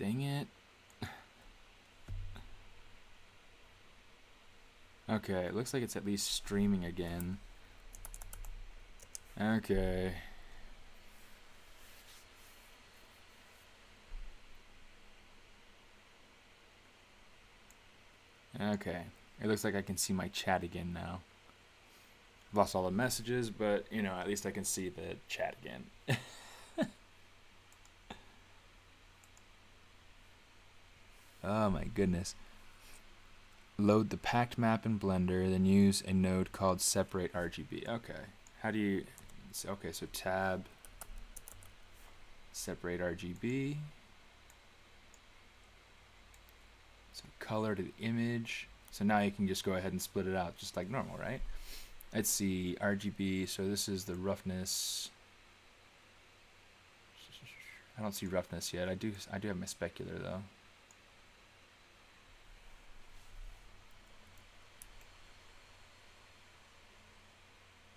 Dang it. Okay, it looks like it's at least streaming again. Okay. Okay. It looks like I can see my chat again now. I've lost all the messages, but, you know, at least I can see the chat again. Oh my goodness. Load the packed map in Blender, then use a node called separate RGB. Okay. How do you... Okay, so tab, separate RGB. So color to the image. So now you can just go ahead and split it out just like normal, right? Let's see, RGB, so this is the roughness. I don't see roughness yet. I do have my specular though.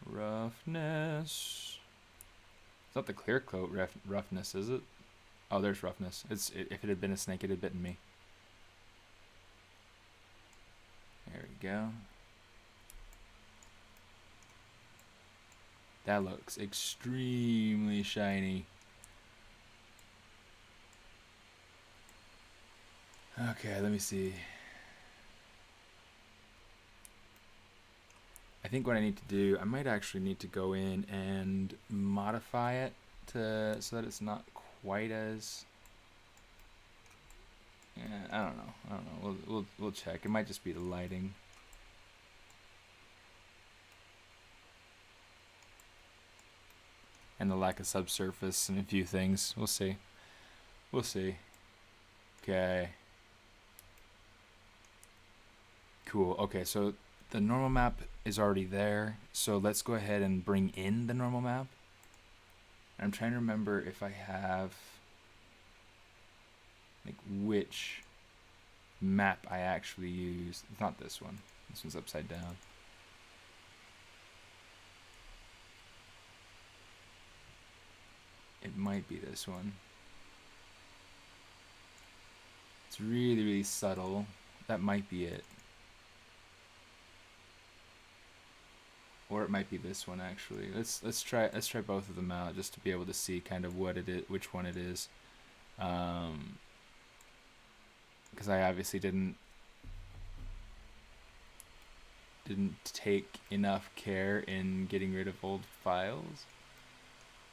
Roughness. It's not the clear coat roughness, is it? Oh, there's roughness. If it had been a snake, it had bitten me. There we go. That looks extremely shiny. Okay, let me see. I think what I need to do, I might actually need to go in and modify it so that it's not quite as... Yeah, I don't know. We'll check. It might just be the lighting. And the lack of subsurface and a few things. We'll see. We'll see. Okay. Cool. Okay, so the normal map is already there. So let's go ahead and bring in the normal map. I'm trying to remember if I have like which map I actually use. It's not this one. This one's upside down. It might be this one. It's really, really subtle. That might be it. Or it might be this one actually. Let's try both of them out just to be able to see kind of what it is, which one it is. Because I obviously didn't take enough care in getting rid of old files.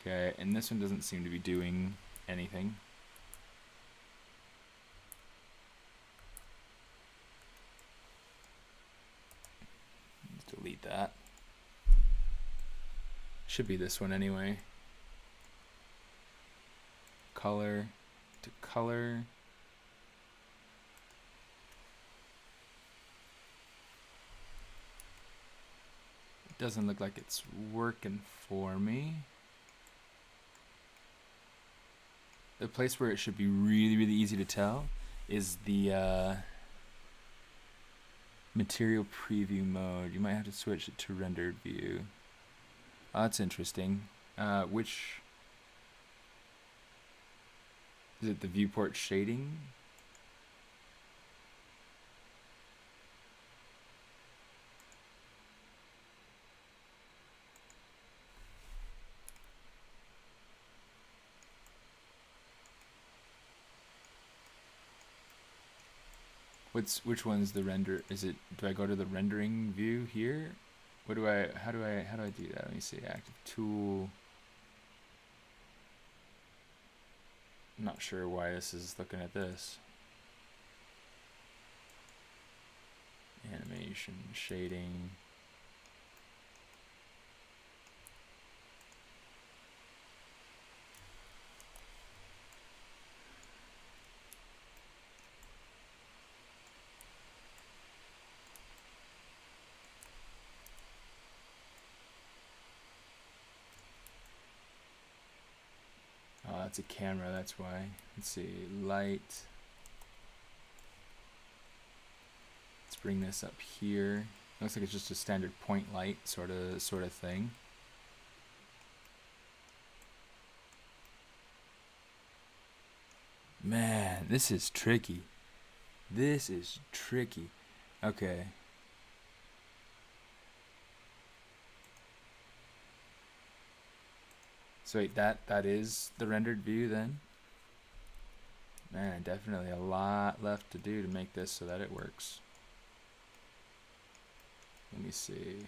Okay, and this one doesn't seem to be doing anything. Let's delete that. Should be this one anyway. Color to color. It doesn't look like it's working for me. The place where it should be really, really easy to tell is the material preview mode. You might have to switch it to rendered view. Oh, that's interesting. Which is it? The viewport shading? Which one's the render? Is it? Do I go to the rendering view here? How do I do that? Let me see. Active tool. I'm not sure why this is looking at this. Animation, shading. Oh, that's a camera, that's why. Let's see, light. Let's bring this up here. Looks like it's just a standard point light sort of thing. Man, this is tricky. This is tricky. Okay. So wait, that is the rendered view then? Man, definitely a lot left to do to make this so that it works. Let me see.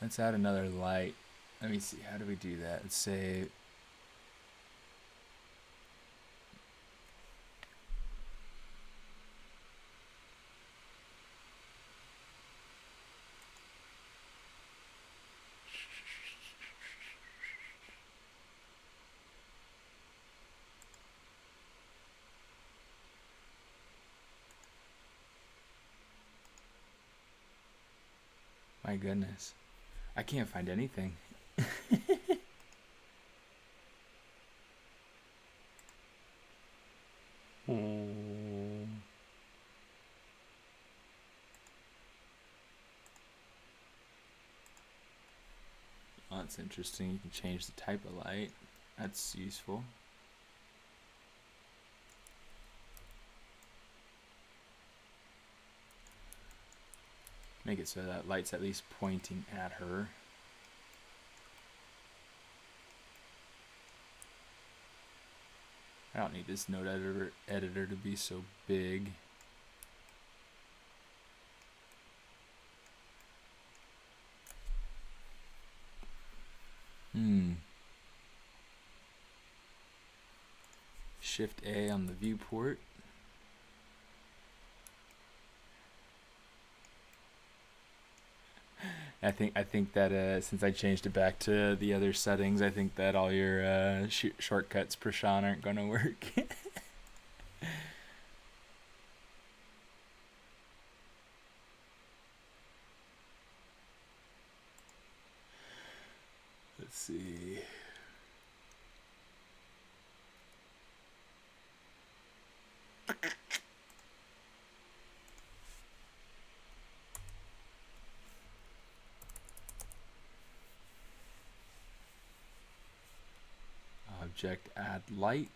Let's add another light. Let me see, how do we do that? Let's say my goodness. I can't find anything. Oh. Oh, that's interesting. You can change the type of light. That's useful. Make it so that light's at least pointing at her. I don't need this node editor to be so big. Shift A on the viewport. I think that since I changed it back to the other settings, I think that all your shortcuts, Prashant, aren't going to work. Let's see. Object add light.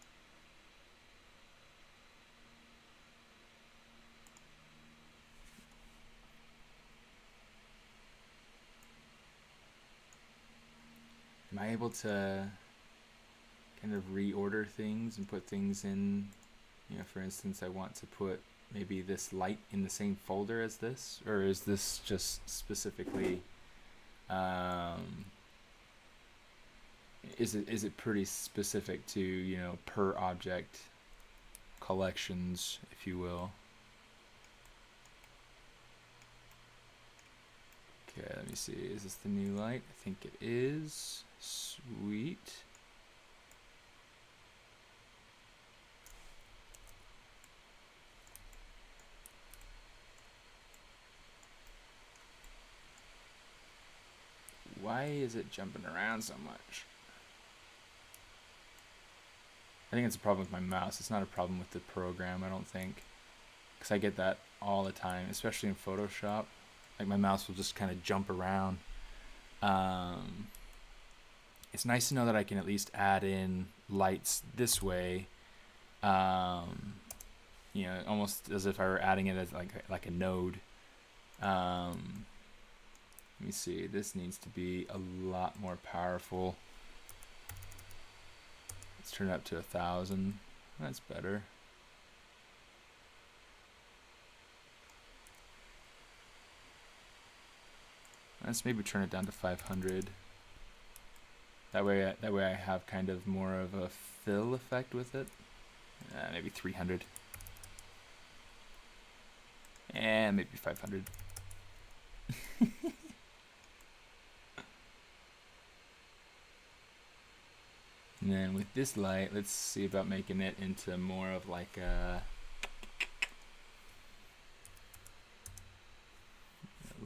Am I able to kind of reorder things and put things in, you know, for instance, I want to put maybe this light in the same folder as this, or is this just specifically, is it pretty specific to, you know, per object collections, if you will? Okay, let me see. Is this the new light? I think it is. Sweet. Why is it jumping around so much? I think it's a problem with my mouse. It's not a problem with the program, I don't think. Because I get that all the time, especially in Photoshop. Like my mouse will just kind of jump around. It's nice to know that I can at least add in lights this way. You know, almost as if I were adding it as like a node. Let me see. This needs to be a lot more powerful. Let's turn it up to 1,000. That's better. Let's maybe turn it down to 500. That way I have kind of more of a fill effect with it. Maybe 300. And maybe 500. And then with this light, let's see about making it into more of like a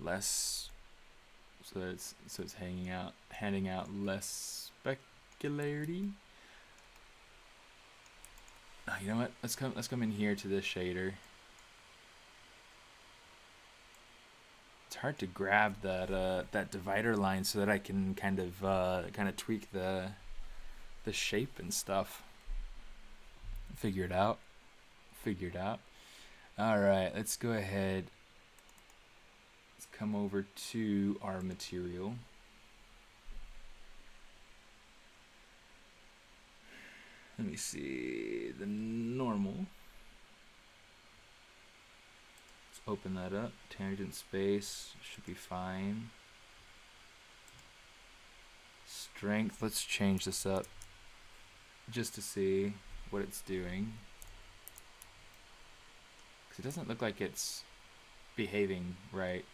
less, so it's handing out less specularity. Oh, you know what? Let's come in here to this shader. It's hard to grab that that divider line so that I can kind of tweak the the shape and stuff. Figure it out. All right, let's go ahead. Let's come over to our material. Let me see the normal. Let's open that up. Tangent space should be fine. Strength, let's change this up just to see what it's doing. Because it doesn't look like it's behaving right.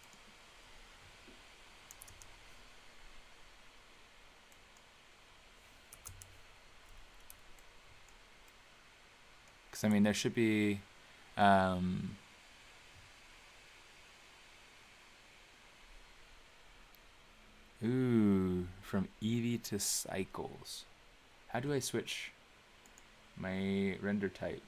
Because I mean, there should be ooh, from Eevee to cycles. How do I switch my render type?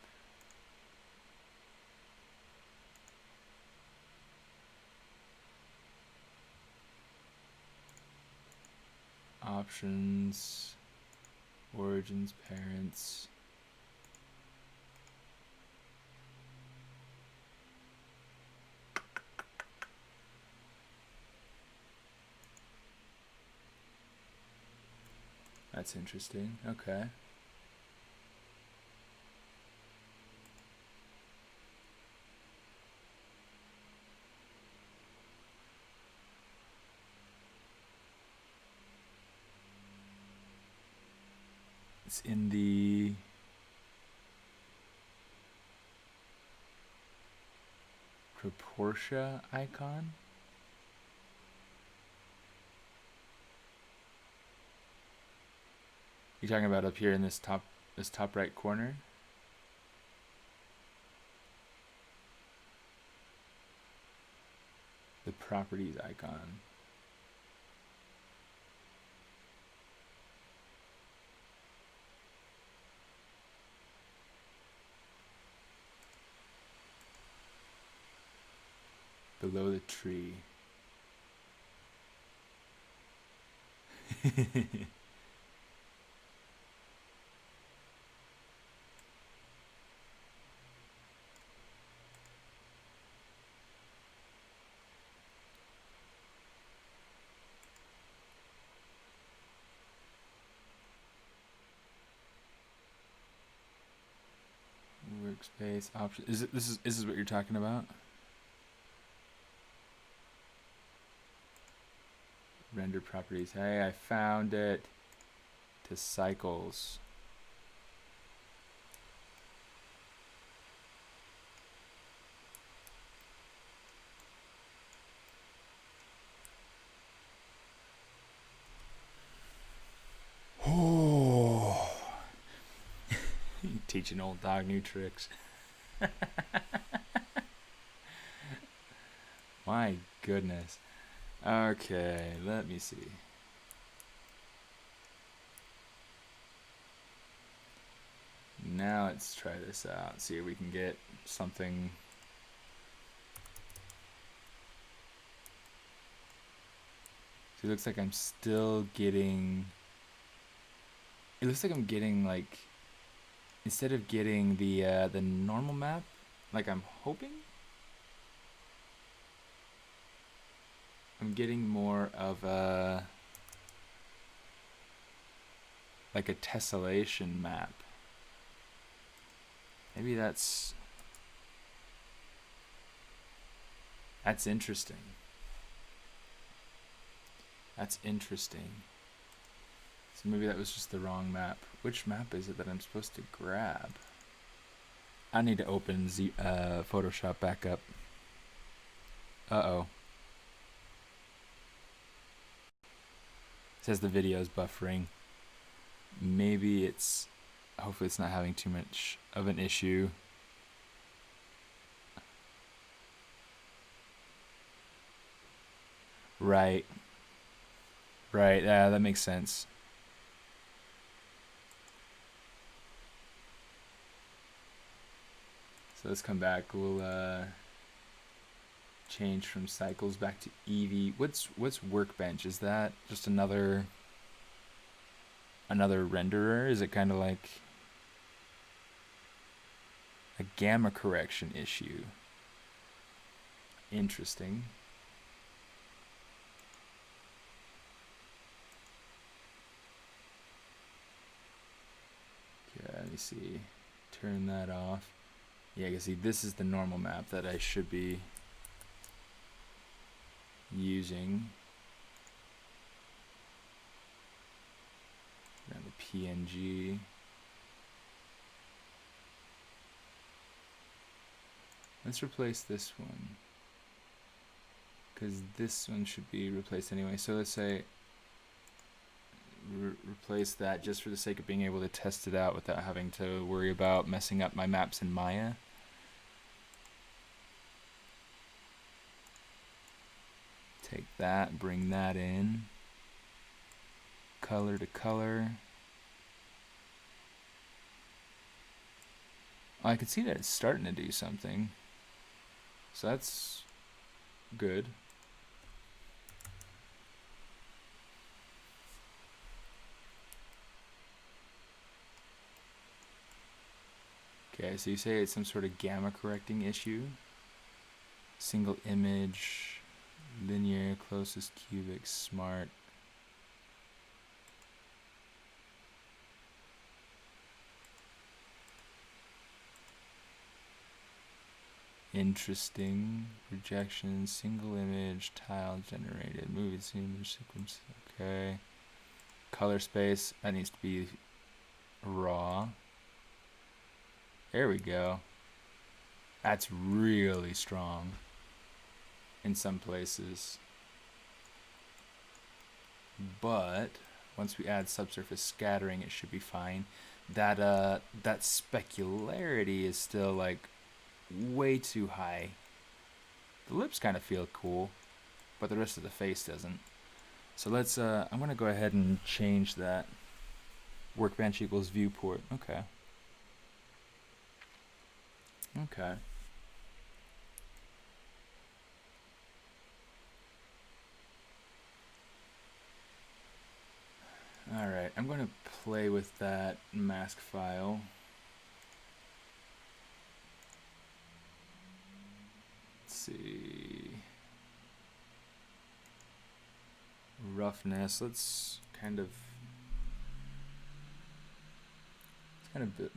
Options, origins, parents. That's interesting. Okay. It's in the Proportia icon. You talking about up here in this top right corner? The properties icon. Below the tree. Workspace option. This is what you're talking about? Render properties. Hey, I found it. To cycles. Oh. Teaching old dog new tricks. My goodness. Okay, let me see. Now let's try this out. See if we can get something. So it looks like I'm still getting. It looks like I'm getting like, instead of getting the normal map, like I'm hoping, I'm getting more of a like a tessellation map. Maybe that's interesting. That's interesting. So maybe that was just the wrong map. Which map is it that I'm supposed to grab? I need to open Photoshop back up. Uh-oh. It says the video is buffering. Maybe it's... Hopefully it's not having too much of an issue. Right. Right, yeah, that makes sense. So let's come back. We'll change from cycles back to Eevee. What's Workbench? Is that just another... another renderer? Is it kind of like a gamma correction issue? Interesting. Okay, let me see. Turn that off. Yeah, you can see this is the normal map that I should be using. And the PNG. Let's replace this one, because this one should be replaced anyway. So let's say replace that just for the sake of being able to test it out without having to worry about messing up my maps in Maya. Take that, bring that in. Color to color. Oh, I can see that it's starting to do something. So that's good. Okay, so you say it's some sort of gamma correcting issue. Single image, linear, closest cubic, smart. Interesting. Projection, single image, tile generated, movie image sequence. Okay. Color space, that needs to be raw. There we go. That's really strong in some places. But once we add subsurface scattering, it should be fine. That specularity is still like way too high. The lips kind of feel cool, but the rest of the face doesn't. So let's I'm gonna go ahead and change that. Workbench equals viewport. Okay. Okay. Alright, I'm going to play with that mask file. Let's see. Roughness. Let's kind of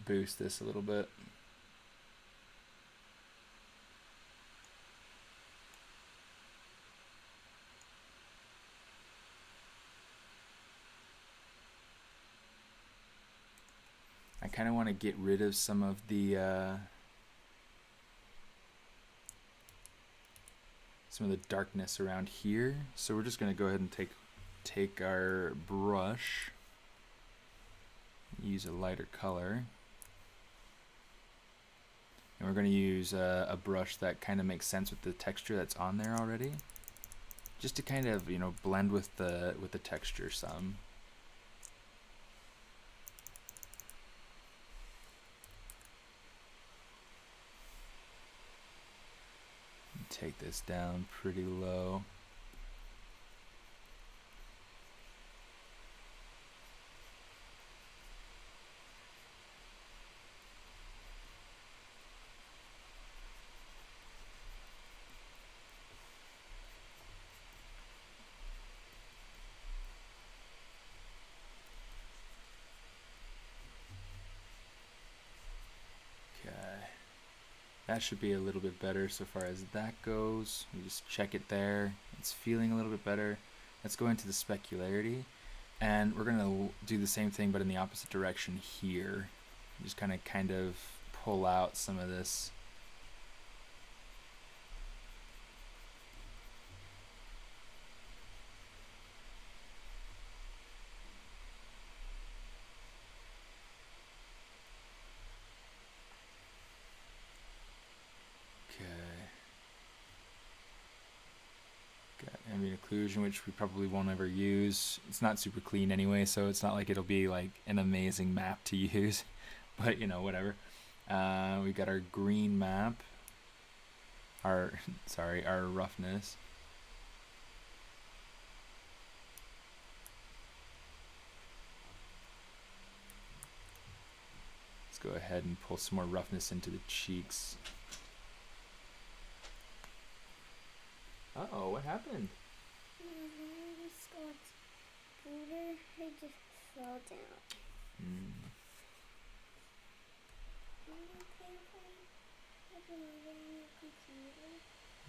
boost this a little bit. I kind of want to get rid of some of the darkness around here. So we're just going to go ahead and take our brush, use a lighter color, and we're going to use a brush that kind of makes sense with the texture that's on there already, just to kind of, you know, blend with the texture some. Take this down pretty low. That should be a little bit better so far as that goes. We just check it there. It's feeling a little bit better. Let's go into the specularity, and we're gonna do the same thing but in the opposite direction here. Just kind of pull out some of this. Occlusion, which we probably won't ever use. It's not super clean anyway, so it's not like it'll be like an amazing map to use, but you know, whatever. We got our green map, our roughness. go ahead and pull some more roughness into the cheeks. Uh-oh, what happened? I just fell down.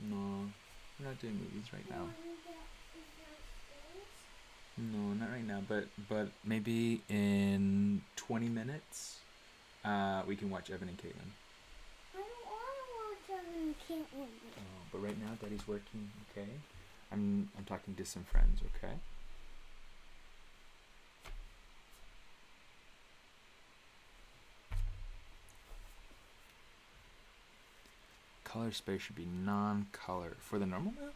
No, we're not doing movies right now. No, not right now, but maybe in 20 minutes, we can watch Evan and Caitlin. I don't want to watch Evan and Caitlin. Oh, but right now, Daddy's working. Okay, I'm talking to some friends. Okay. Color space should be non-color for the normal map.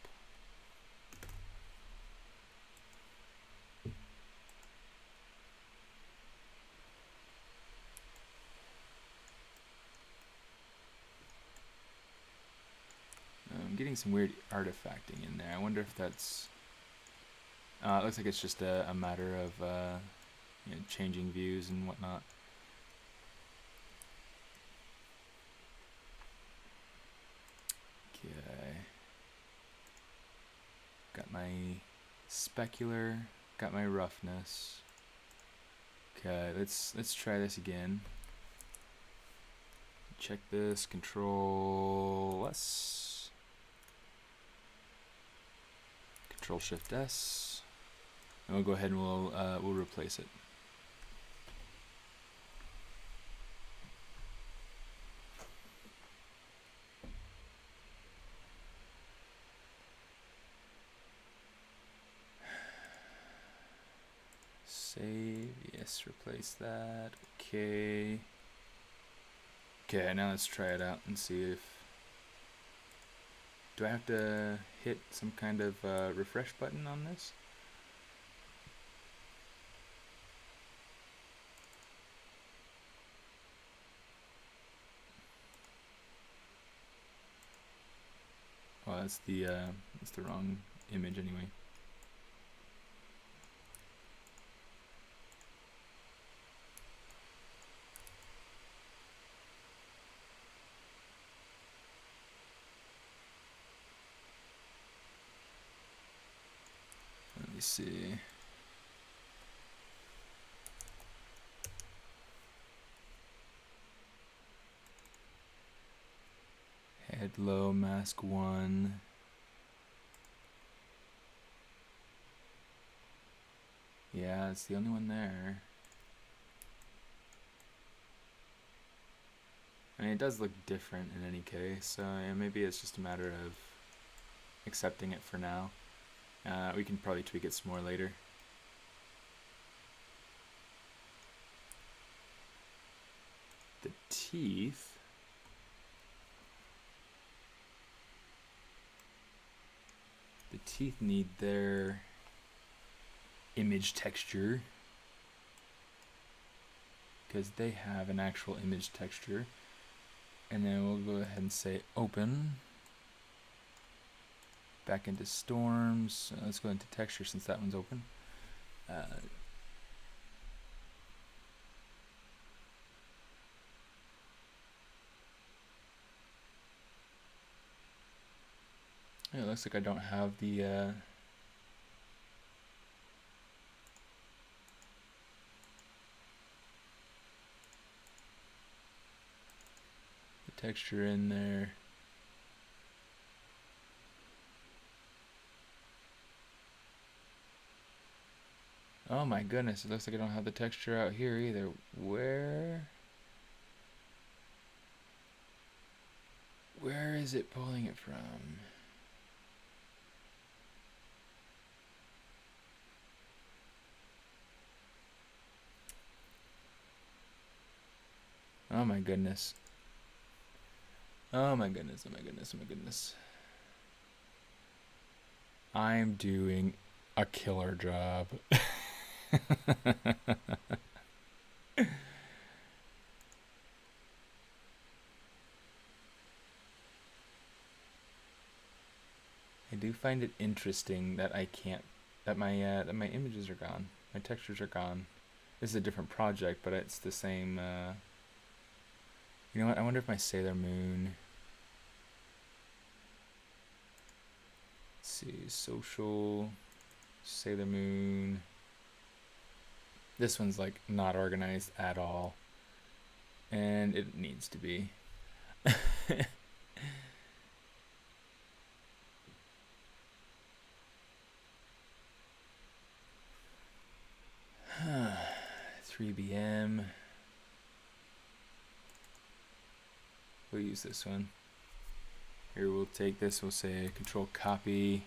I'm getting some weird artifacting in there. I wonder if that's... it looks like it's just a matter of changing views and whatnot. Okay. Got my specular, got my roughness. Okay, let's try this again. Check this, Control S. Control Shift S. And we'll go ahead and we'll replace it. Save, yes, replace that. Okay. Okay, now let's try it out and see if... Do I have to hit some kind of refresh button on this? Well, that's the wrong image anyway. Let me see. Head low, mask 1. Yeah, it's the only one there. I mean, it does look different in any case, so yeah, maybe it's just a matter of accepting it for now. We can probably tweak it some more later. The teeth. The teeth need their image texture because they have an actual image texture. And then we'll go ahead and say open. Back into storms. Let's go into texture since that one's open. It looks like I don't have the texture in there. Oh my goodness, it looks like I don't have the texture out here either. Where is it pulling it from? Oh my goodness. Oh my goodness, oh my goodness, oh my goodness. I'm doing a killer job. I do find it interesting that I can't, that my images are gone. My textures are gone. This is a different project, but it's the same You know what? I wonder if my Sailor Moon. Let's see, social, Sailor Moon. This one's like not organized at all, and it needs to be. 3BM. We'll use this one. Here we'll take this, we'll say control copy,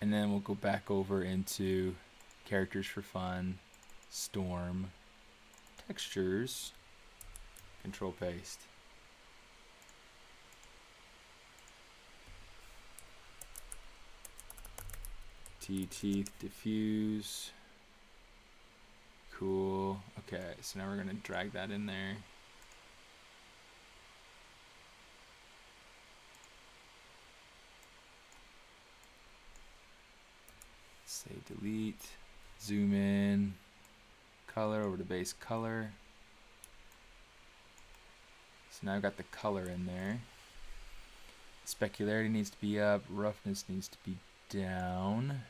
and then we'll go back over into characters for fun, storm, textures, control paste. Teeth, diffuse. Cool. Okay, so now we're gonna drag that in there. Say delete, zoom in, color over to base color. So now I've got the color in there. Specularity needs to be up, roughness needs to be down.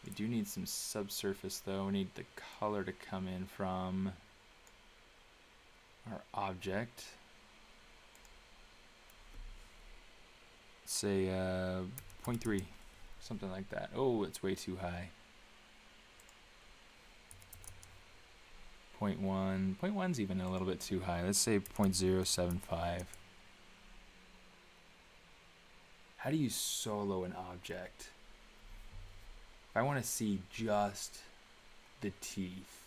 We do need some subsurface though. We need the color to come in from our object. Say 0.3, something like that. Oh, it's way too high. 0.1, 0.1's even a little bit too high. Let's say 0.075. How do you solo an object? If I want to see just the teeth.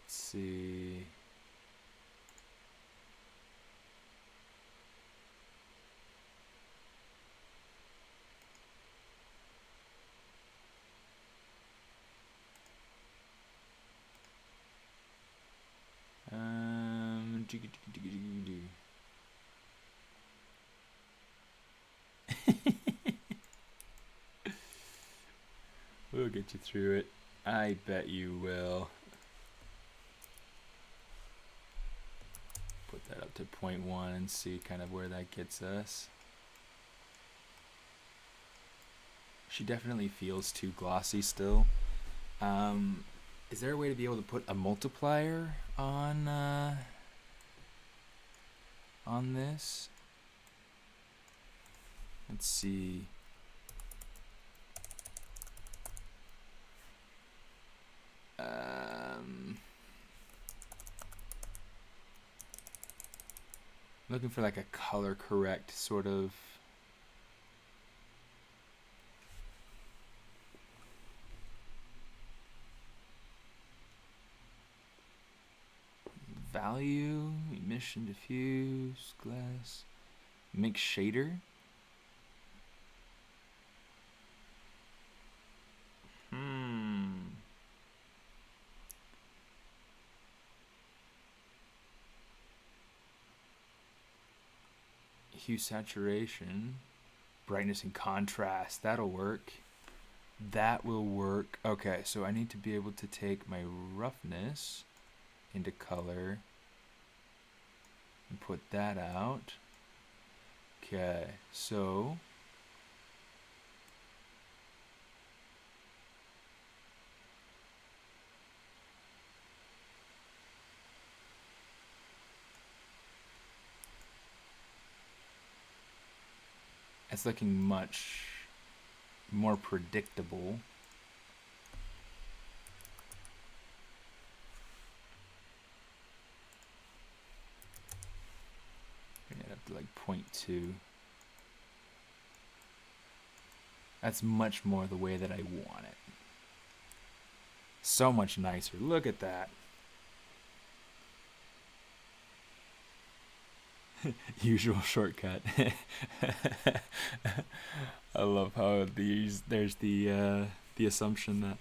Let's see. We'll get you through it. I bet you will. Put that up to 0.1 and see kind of where that gets us. She definitely feels too glossy still. Is there a way to be able to put a multiplier on this? Let's see. Looking for like a color correct sort of value, emission, diffuse, glass, mix shader. Hue, saturation, brightness and contrast. That'll work. That will work. Okay, so I need to be able to take my roughness into color and put that out. Okay, so it's looking much more predictable. Bring it up to like 0.2. That's much more the way that I want it. So much nicer. Look at that. Usual shortcut. I love how there's the assumption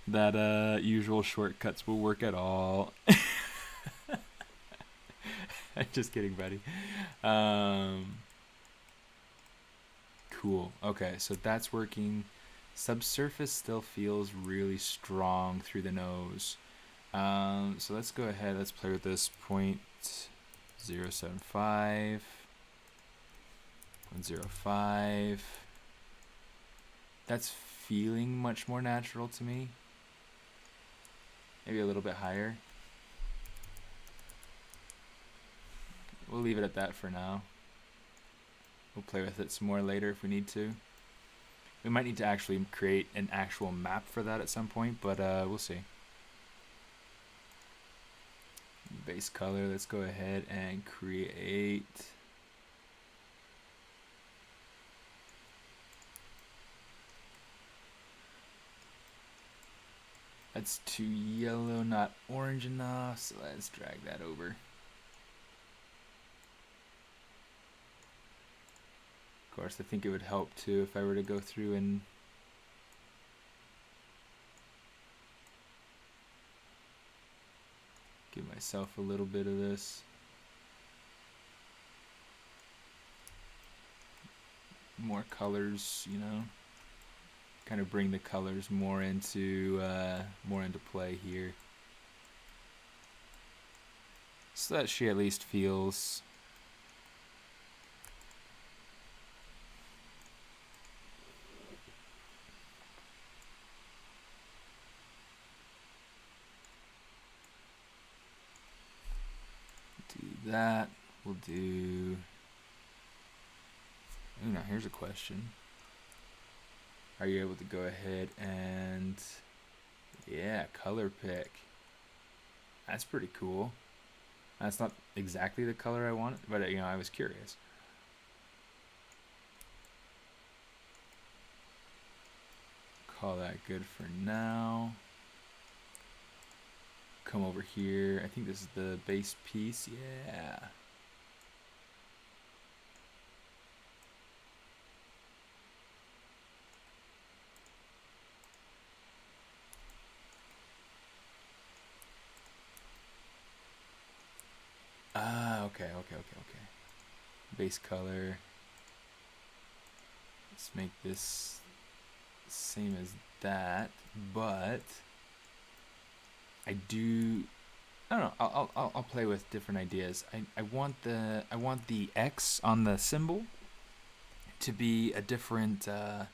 that usual shortcuts will work at all. Just kidding, buddy. Cool. Okay, so that's working. Subsurface still feels really strong through the nose. So let's go ahead. Let's play with this 0.075, 0.05. That's feeling much more natural to me. Maybe a little bit higher. We'll leave it at that for now. We'll play with it some more later if we need to. We might need to actually create an actual map for that at some point, but we'll see. Base color, let's go ahead and create. That's too yellow, not orange enough, so let's drag that over. Of course, I think it would help too if I were to go through and give myself a little bit of this. More colors, you know, kind of bring the colors more into play here. So that she at least feels that. We'll do. Ooh, now here's a question. Are you able to go ahead and, yeah, color pick? That's pretty cool. That's not exactly the color I wanted, but you know, I was curious. Call that good for now. Come over here. I think this is the base piece. Yeah. Okay. Base color. Let's make this same as that, but I don't know. I'll play with different ideas. I want the X on the symbol to be a different to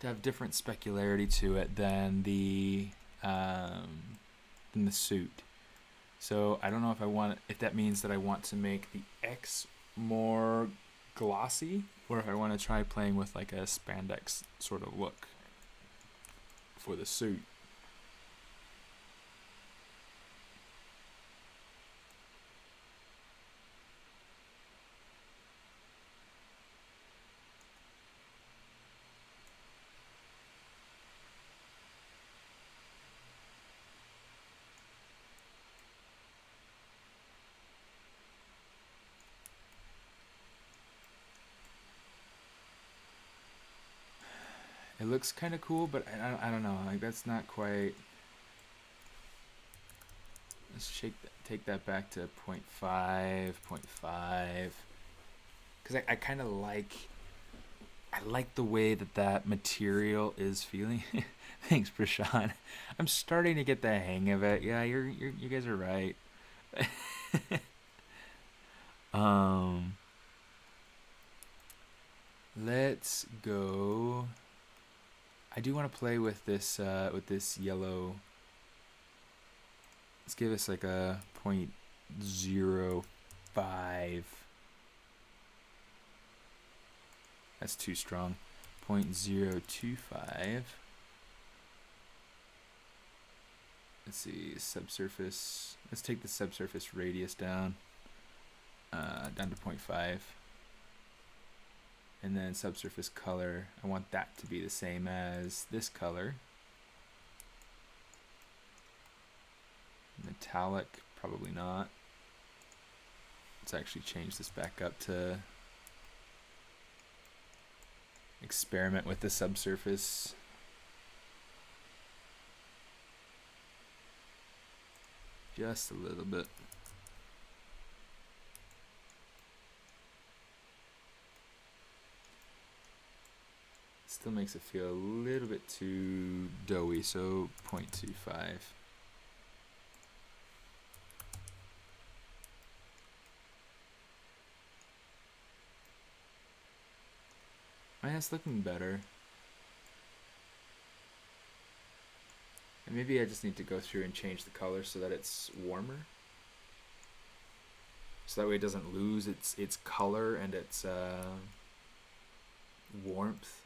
have different specularity to it than the suit. So I don't know if that means that I want to make the X more glossy, or if I want to try playing with like a spandex sort of look for the suit. It looks kind of cool, but I don't know. Like, that's not quite. Let's take that back to 0.5, 0.5. Because I kind of like. I like the way that material is feeling. Thanks, Prashant. I'm starting to get the hang of it. Yeah, you guys are right. Let's go. I do want to play with this yellow. Let's give us like a 0.05. That's too strong. 0.025. Let's see, subsurface. Let's take the subsurface radius down to 0.5. And then subsurface color, I want that to be the same as this color. Metallic, probably not. Let's actually change this back up to experiment with the subsurface. Just a little bit. Still makes it feel a little bit too doughy, so 0.25. Man, it's looking better. And maybe I just need to go through and change the color so that it's warmer. So that way it doesn't lose its color and its warmth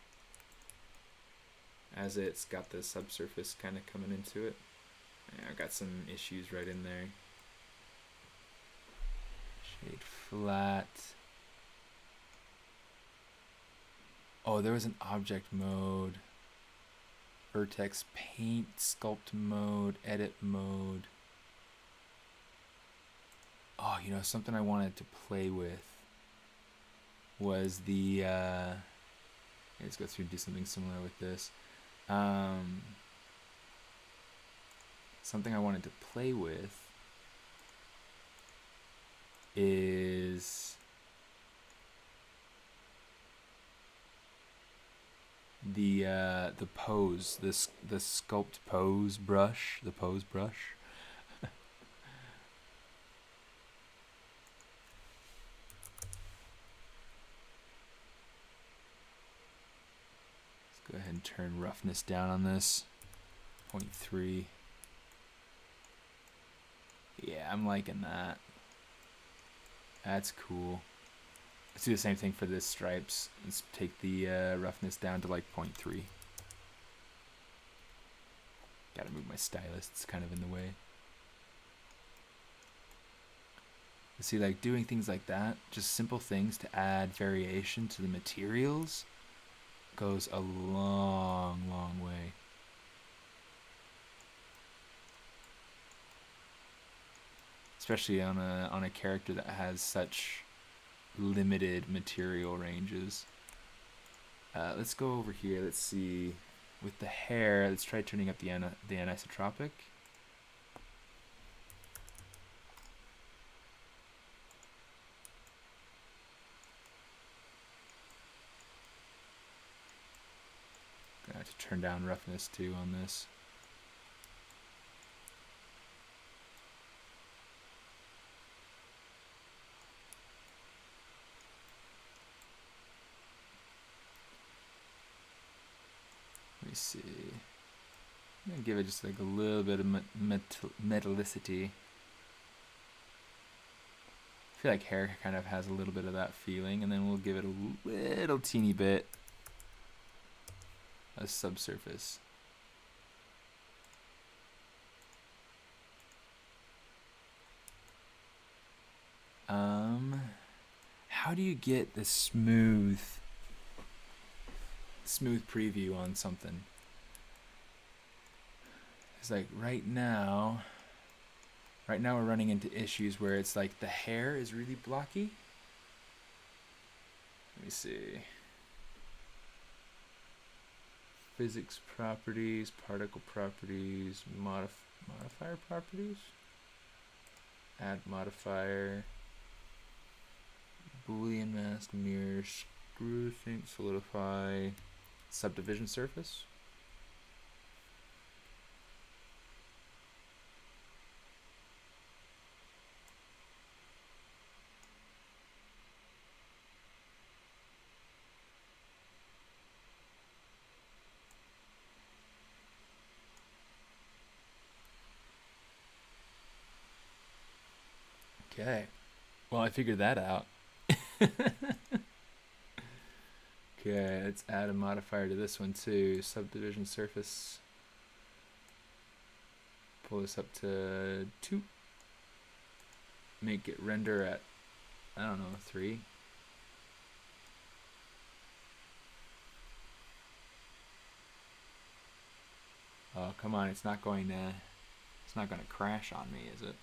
as it's got the subsurface kind of coming into it. Yeah, I got some issues right in there. Shade flat. Oh, there was an object mode. Vertex paint, sculpt mode, edit mode. Oh, you know, something I wanted to play with was the let's go through and do something similar with this. Something I wanted to play with is the pose, the sculpt pose brush, the pose brush. Let's go ahead and turn roughness down on this. 0.3. Yeah, I'm liking that. That's cool. Let's do the same thing for this stripes. Let's take the roughness down to like 0.3. Gotta move my stylus, it's kind of in the way. See, like doing things like that, just simple things to add variation to the materials, goes a long, long way. Especially on a character that has such limited material ranges. Let's go over here. Let's see. With the hair, let's try turning up the anisotropic. Gonna have to turn down roughness too on this. Let me see. I'm gonna give it just like a little bit of metallicity. I feel like hair kind of has a little bit of that feeling, and then we'll give it a little teeny bit of subsurface. How do you get the smooth preview on something? It's like right now we're running into issues where it's like the hair is really blocky. Let me see. Physics properties, particle properties, modifier properties. Add modifier. Boolean mask, mirror, screw thing, solidify, subdivision surface. Okay, well, I figured that out. Okay, let's add a modifier to this one too. Subdivision surface. Pull this up to 2. Make it render at, I don't know, 3. Oh, come on, it's not going to crash on me, is it?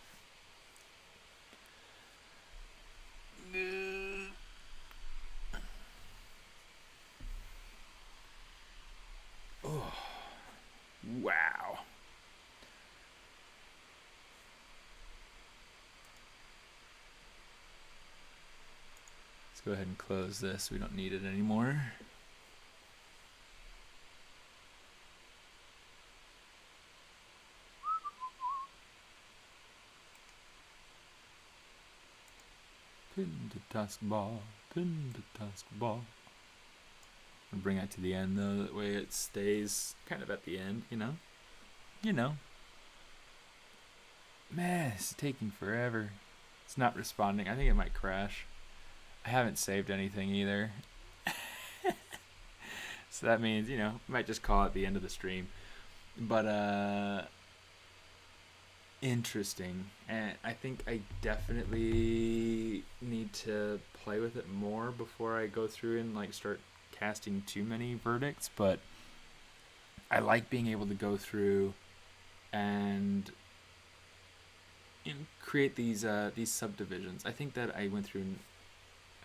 Oh, wow. Let's go ahead and close this. We don't need it anymore. taskbar, pin to taskbar. I'll bring it to the end though, that way it stays kind of at the end, you know? You know. Man, it's taking forever. It's not responding. I think it might crash. I haven't saved anything either. So that means, you know, might just call it the end of the stream. But interesting. And I think I definitely need to play with it more before I go through and like start casting too many verdicts, but I like being able to go through and, you know, create these subdivisions. I think that I went through and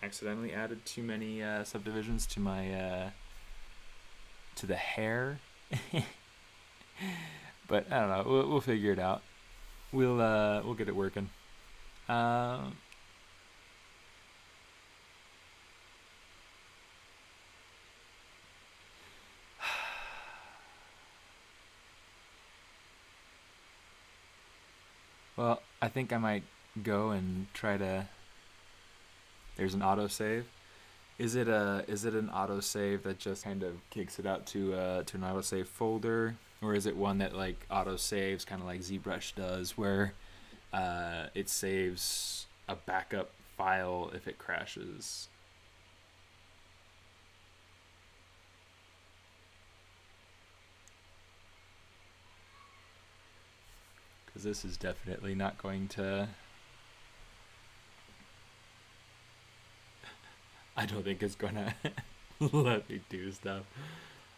accidentally added too many subdivisions to my to the hair. But I don't know. We'll figure it out. We'll get it working. Well, I think I might go and try to. There's an autosave. Is it an autosave that just kind of kicks it out to an autosave folder, or is it one that like autosaves kind of like ZBrush does, where it saves a backup file if it crashes? Because this is definitely not going to. I don't think it's gonna let me do stuff.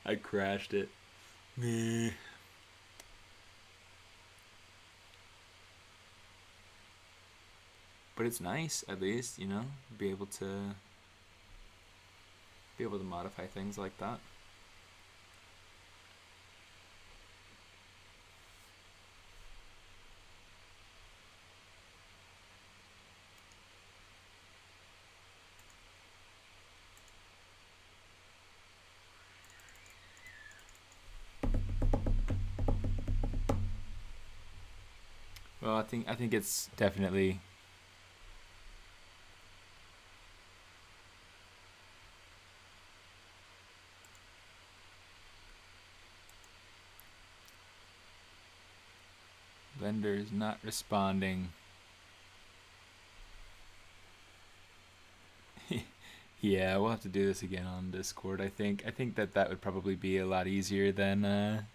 I crashed it. Meh. But it's nice, at least, you know, be able to modify things like that. Well, I think it's definitely. Blender is not responding. Yeah, we'll have to do this again on Discord. I think that would probably be a lot easier than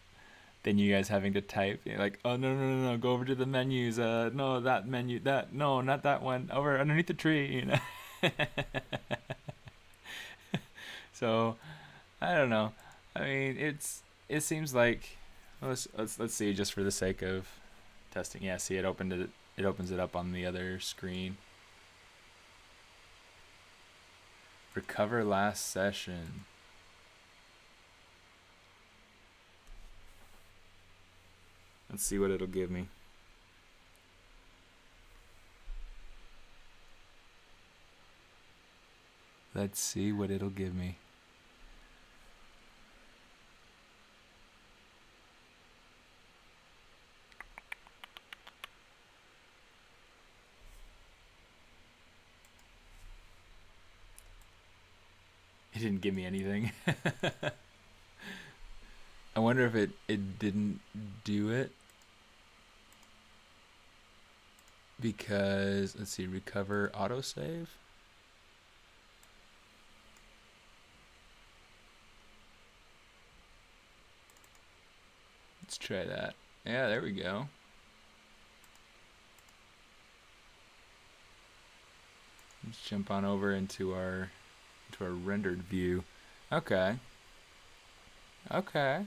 you guys having to type. You're like, oh no, go over to the menus. No, that menu. That no, not that one. Over underneath the tree. You know. So, I don't know. I mean, it seems like let's see, just for the sake of testing. Yeah, see, it opens it up on the other screen. Recover last session. Let's see what it'll give me. Let's see what it'll give me. It didn't give me anything. I wonder if it didn't do it because, let's see, recover autosave. Let's try that. Yeah, there we go. Let's jump on over into our rendered view. Okay. Let's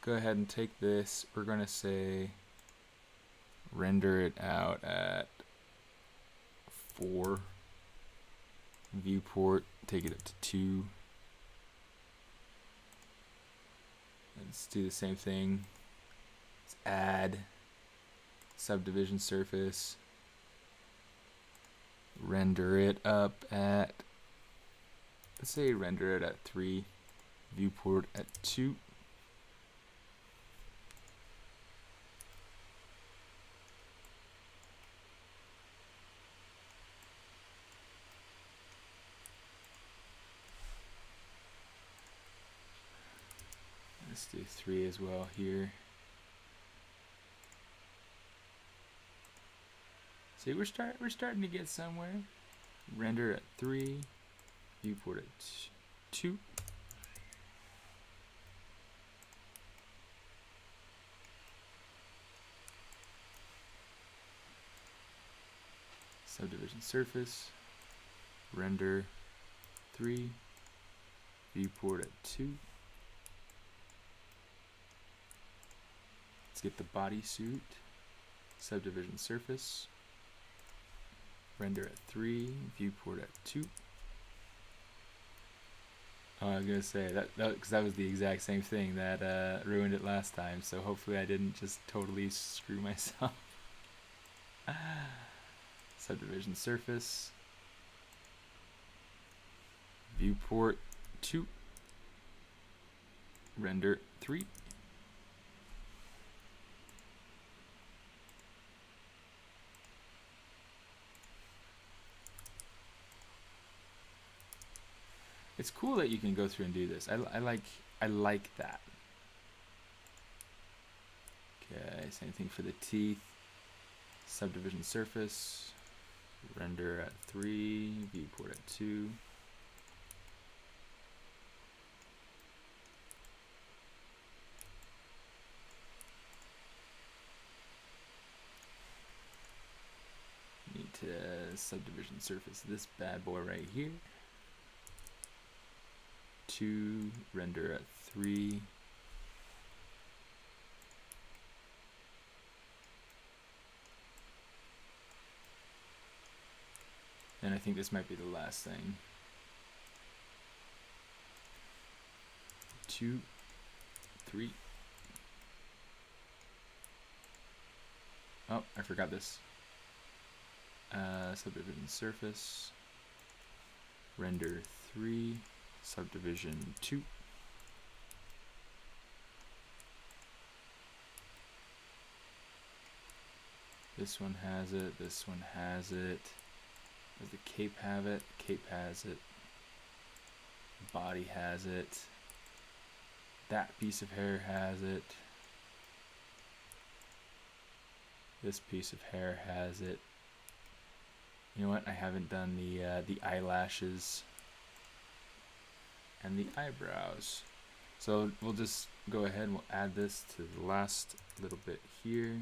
go ahead and take this. We're going to say render it out at 4. Viewport, take it up to 2. Let's do the same thing. Let's add subdivision surface. Render it up at, let's say render it at 3. Viewport at 2. Let's do 3 as well here. See, we're starting to get somewhere. Render at 3, viewport at 2. Subdivision surface, render 3, viewport at 2. Let's get the bodysuit, subdivision surface, render at 3, viewport at 2. Oh, I was gonna say because that was the exact same thing that ruined it last time. So hopefully I didn't just totally screw myself. Subdivision surface, viewport 2, render 3. It's cool that you can go through and do this. I like that. Okay, same thing for the teeth. Subdivision surface, render at 3, viewport at 2. Need to subdivision surface this bad boy right here. 2, render at 3. And I think this might be the last thing. 2, 3. Oh, I forgot this. Subdivision surface, render 3, subdivision 2. This one has it, this one has it. Does the cape have it? Cape has it. Body has it. That piece of hair has it. This piece of hair has it. You know what? I haven't done the eyelashes and the eyebrows. So we'll just go ahead and we'll add this to the last little bit here.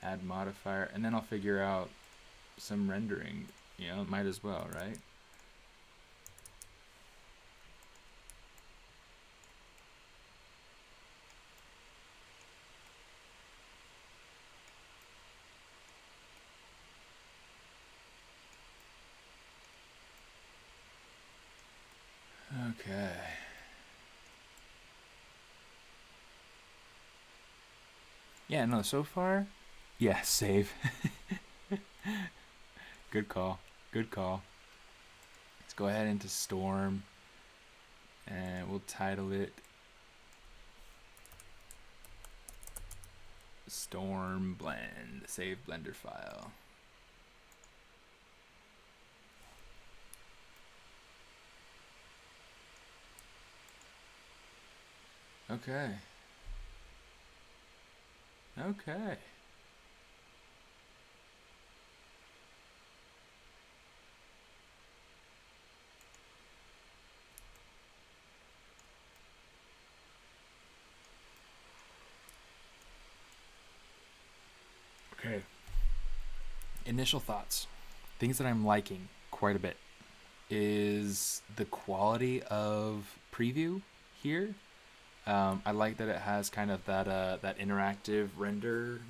Add modifier, and then I'll figure out some rendering. You know, might as well, right? Okay. Yeah, no, so far, yeah, save. Good call. Good call. Let's go ahead into Storm, and we'll title it Storm Blend, save Blender file. Okay. Okay. Okay. Initial thoughts. Things that I'm liking quite a bit is the quality of preview here. I like that it has kind of that interactive render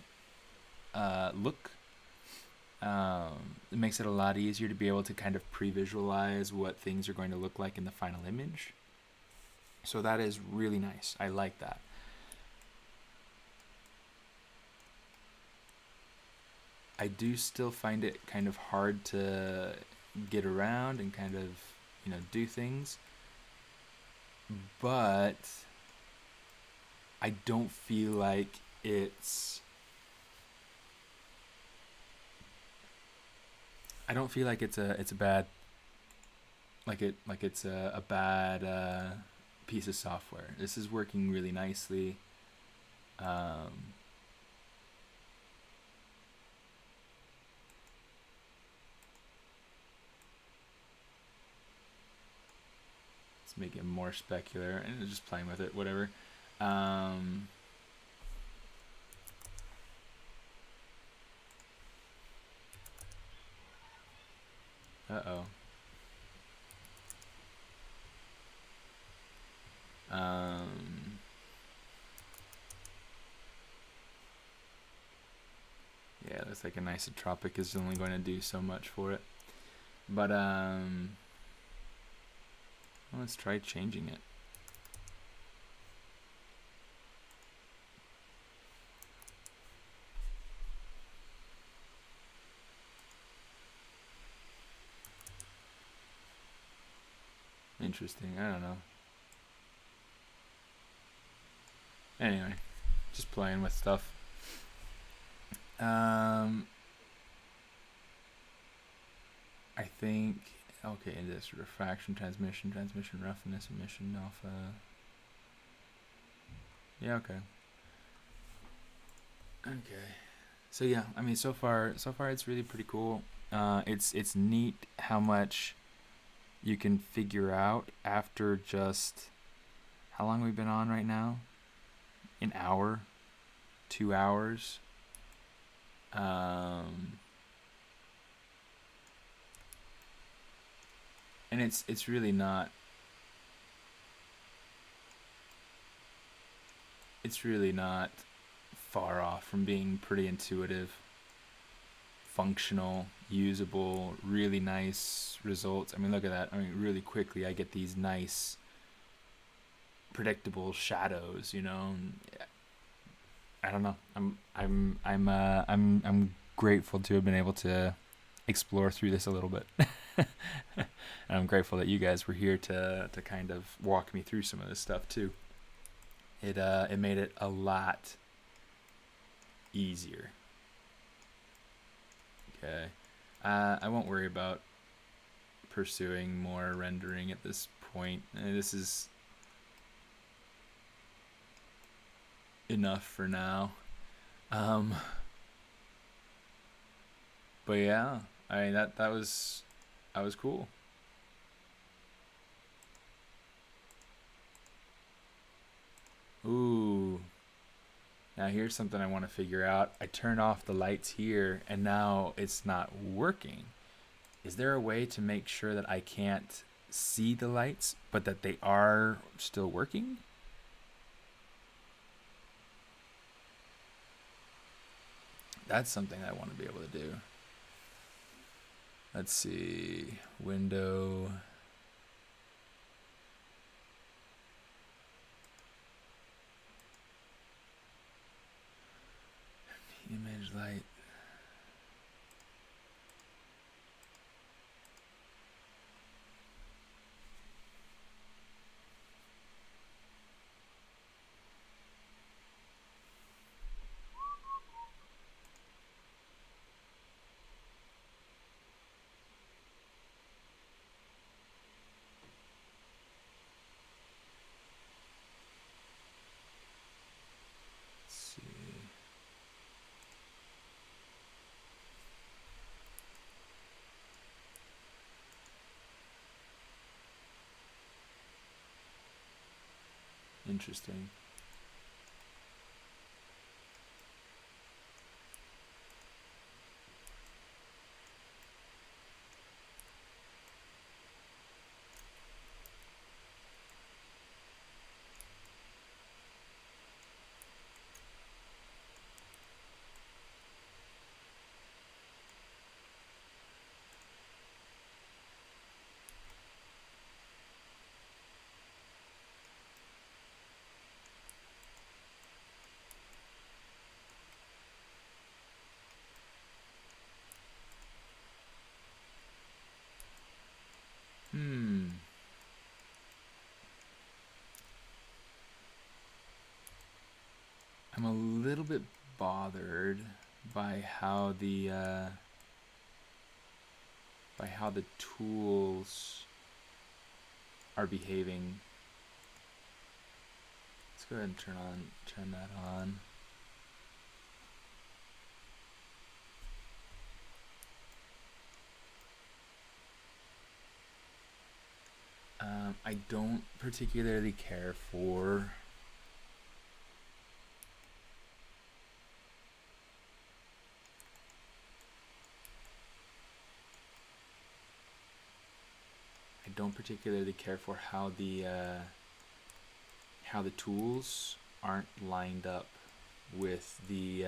look. It makes it a lot easier to be able to kind of pre-visualize what things are going to look like in the final image. So that is really nice. I like that. I do still find it kind of hard to get around and kind of, you know, do things. But I don't feel like it's a bad like it's a bad piece of software. This is working really nicely. Let's make it more specular and just playing with it, whatever. Uh-oh. Yeah, looks like an isotropic is only going to do so much for it. But let's try changing it. Interesting. I don't know. Anyway, just playing with stuff. I think, okay, this refraction, transmission roughness, emission alpha. Yeah, okay. Okay. So yeah, I mean, so far it's really pretty cool. It's neat how much you can figure out after just, how long we've been on right now? An hour, 2 hours. And it's really not, far off from being pretty intuitive, functional, usable, really nice results. I mean, look at that. I mean, really quickly I get these nice predictable shadows, you know. I don't know. I'm grateful to have been able to explore through this a little bit. And I'm grateful that you guys were here to kind of walk me through some of this stuff too. It made it a lot easier. Okay. I won't worry about pursuing more rendering at this point. This is enough for now. But yeah, I mean that was cool. Ooh. Now here's something I want to figure out. I turned off the lights here and now it's not working. Is there a way to make sure that I can't see the lights but that they are still working? That's something I want to be able to do. Let's see. Window. Image light. Interesting. I'm a little bit bothered by how the tools are behaving. Let's go ahead and turn that on. I don't particularly care for how the tools aren't lined up with the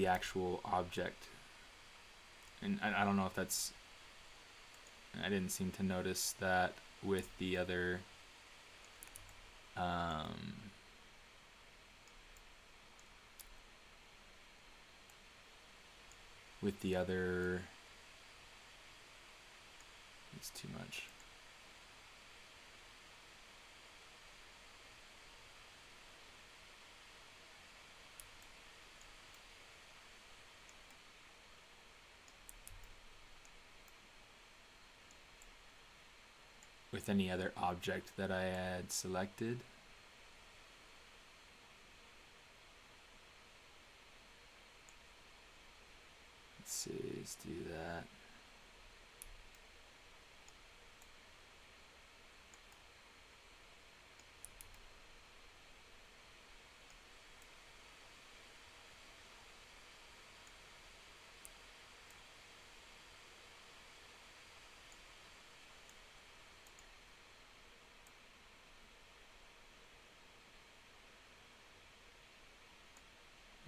actual object. And I don't know if that's, I didn't seem to notice that with the other it's too much. With any other object that I had selected. Let's see, let's do that.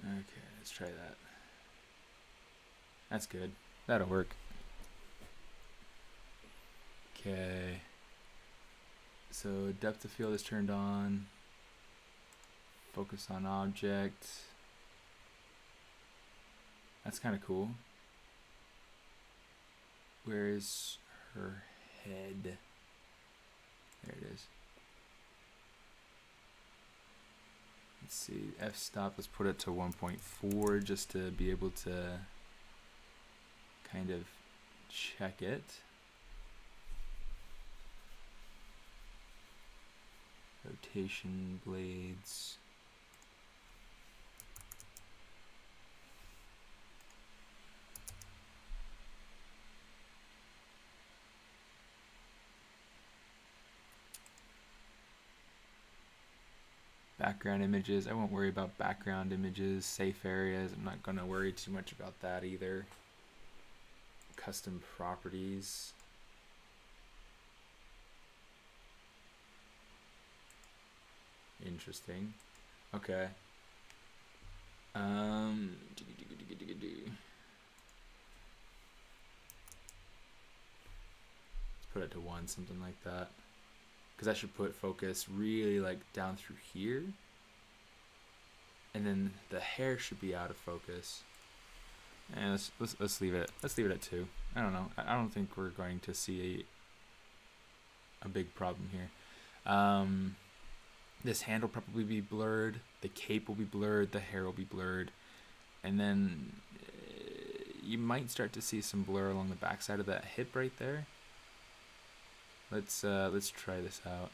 Okay, let's try that. That's good. That'll work. Okay. So depth of field is turned on. Focus on object. That's kind of cool. Where is her head? There it is. Let's see, f-stop, let's put it to 1.4 just to be able to kind of check it. Rotation blades. Background images, I won't worry about background images. Safe areas, I'm not going to worry too much about that either. Custom properties. Interesting. Okay. Let's put it to 1, something like that. Because I should put focus really like down through here. And then the hair should be out of focus. And let's leave it. Let's leave it at 2. I don't know. I don't think we're going to see a big problem here. This hand will probably be blurred. The cape will be blurred. The hair will be blurred. And then you might start to see some blur along the backside of that hip right there. Let's try this out.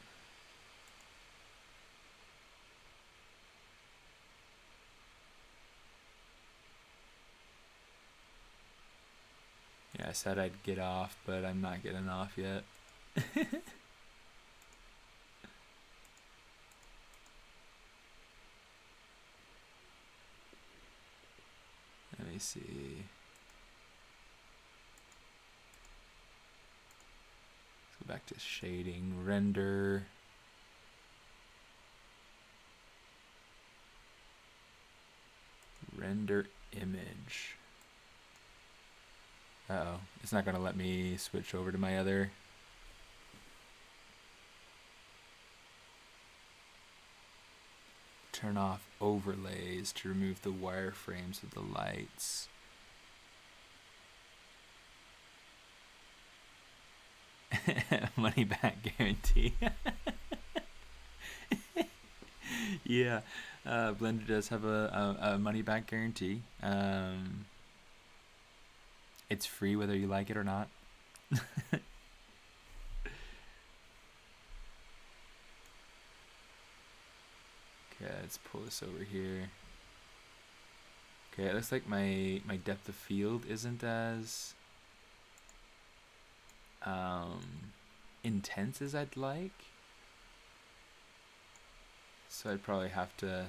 Yeah, I said I'd get off, but I'm not getting off yet. Let me see. Let's go back to shading, render. Render image. Uh-oh, it's not going to let me switch over to my other. Turn off overlays to remove the wireframes of the lights. Money back guarantee. Yeah, Blender does have a money back guarantee. It's free whether you like it or not. Okay, let's pull this over here. Okay, it looks like my depth of field isn't as intense as I'd like. So I'd probably have to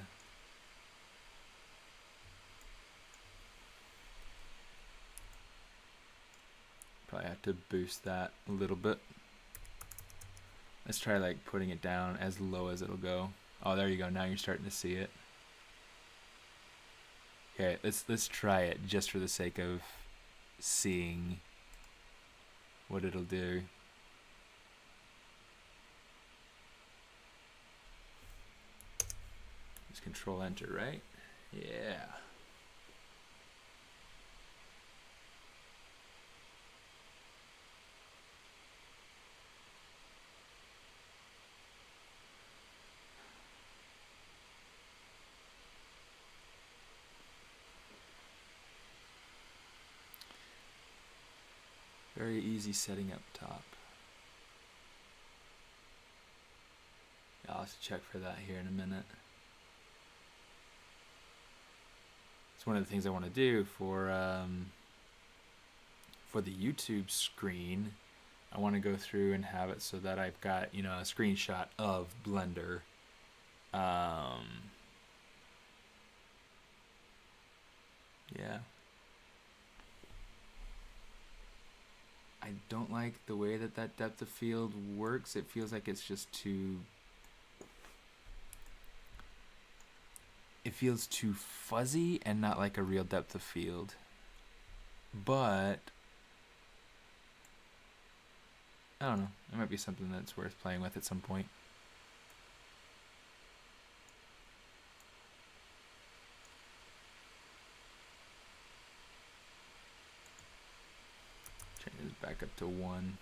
boost that a little bit. Let's try like putting it down as low as it'll go. Oh, there you go. Now you're starting to see it. Okay, let's try it just for the sake of seeing what it'll do. Just Control Enter, right? Yeah. Very easy setting up top. I'll have to check for that here in a minute. It's one of the things I want to do for the YouTube screen. I want to go through and have it so that I've got, you know, a screenshot of Blender. Yeah. I don't like the way that depth of field works. It feels like it's just too... It feels too fuzzy and not like a real depth of field. But I don't know. It might be something that's worth playing with at some point. Change this back up to 1.